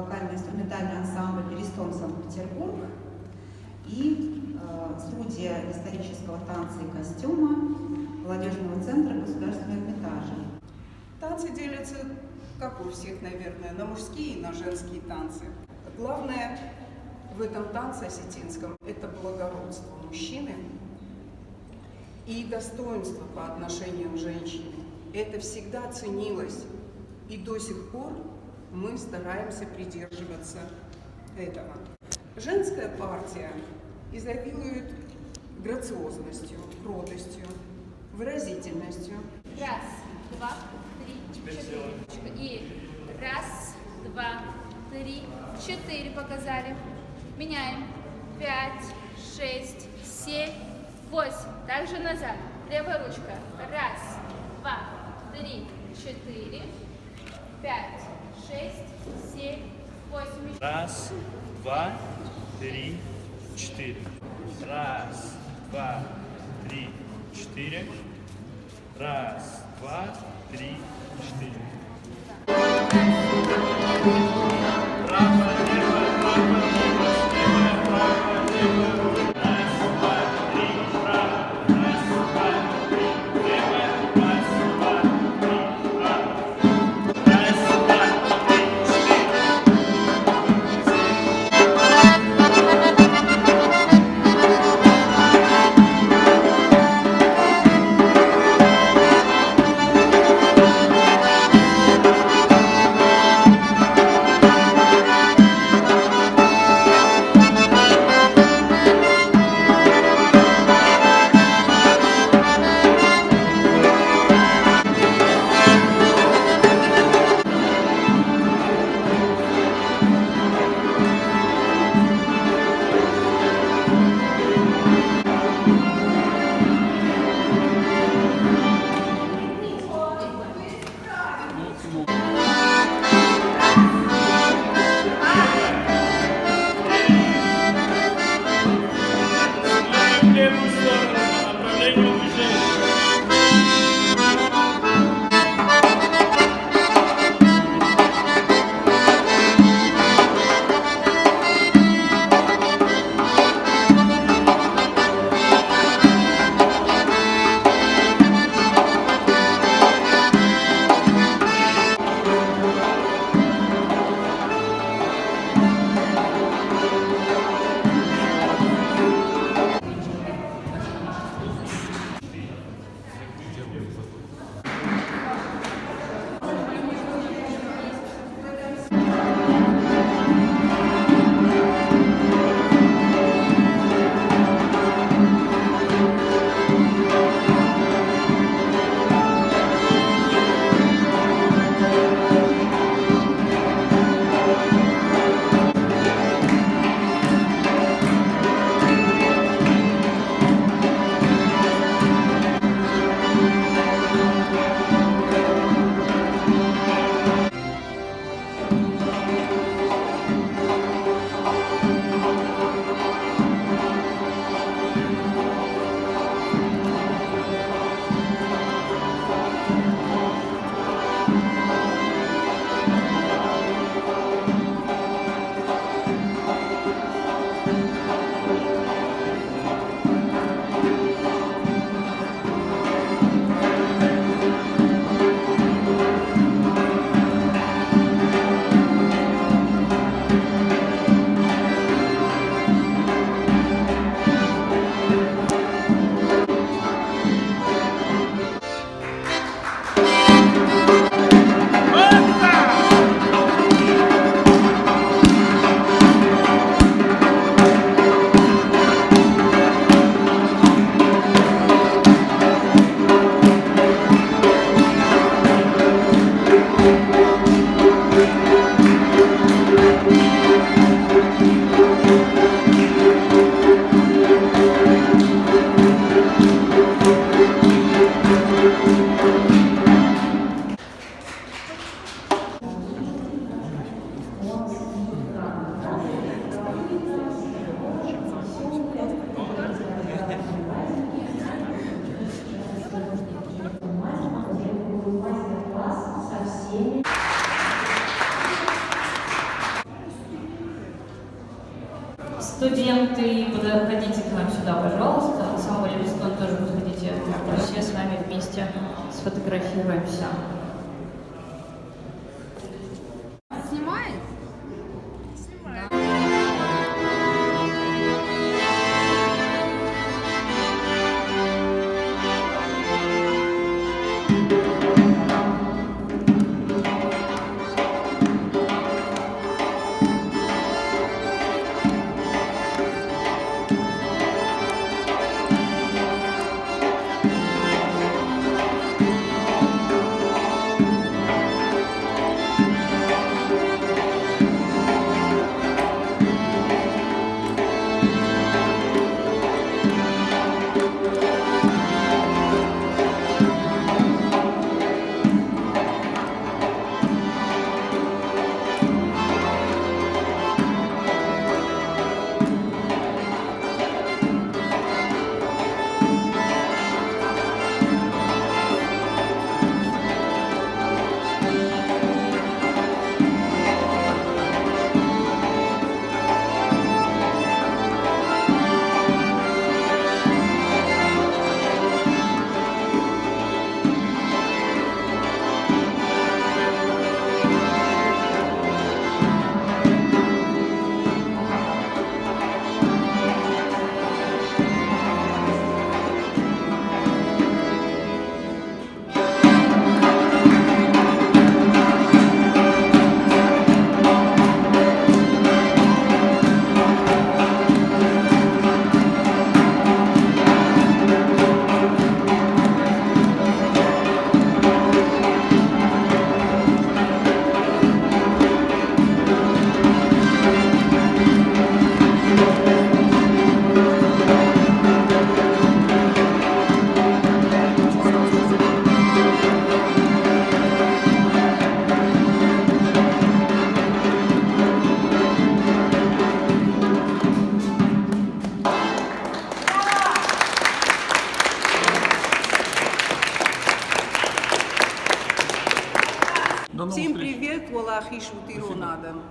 вокально-инструментальный ансамбль «Перестон Санкт-Петербург» и студия исторического танца и костюма молодежного центра государственного Эрмитажа. Танцы делятся, как у всех, наверное, на мужские и на женские танцы. Главное в этом танце осетинском – это благородство мужчины и достоинство по отношению к женщине. Это всегда ценилось, и до сих пор мы стараемся придерживаться этого. Женская партия изобилует грациозностью, кротостью, выразительностью. Раз, два, три, четыре. И раз, два, три, четыре показали. Меняем. 5, 6, 7, 8. Также назад. Левая ручка. Раз, два, три, четыре, 5, 6, 7, 8. Раз, два, три, четыре. Раз, два, три, четыре. Раз, два, три, четыре. Право, лево, право, лево, слева, право, лево. Раз, два, три, право. Раз, два, три, лево. Раз, два, три, право. Раз, два, три, Студенты, подходите к нам сюда, пожалуйста. Ансамбль Листон тоже подходите. Мы все с вами вместе сфотографируемся. Снимает? Всем привет, Валахи Шутиронадам.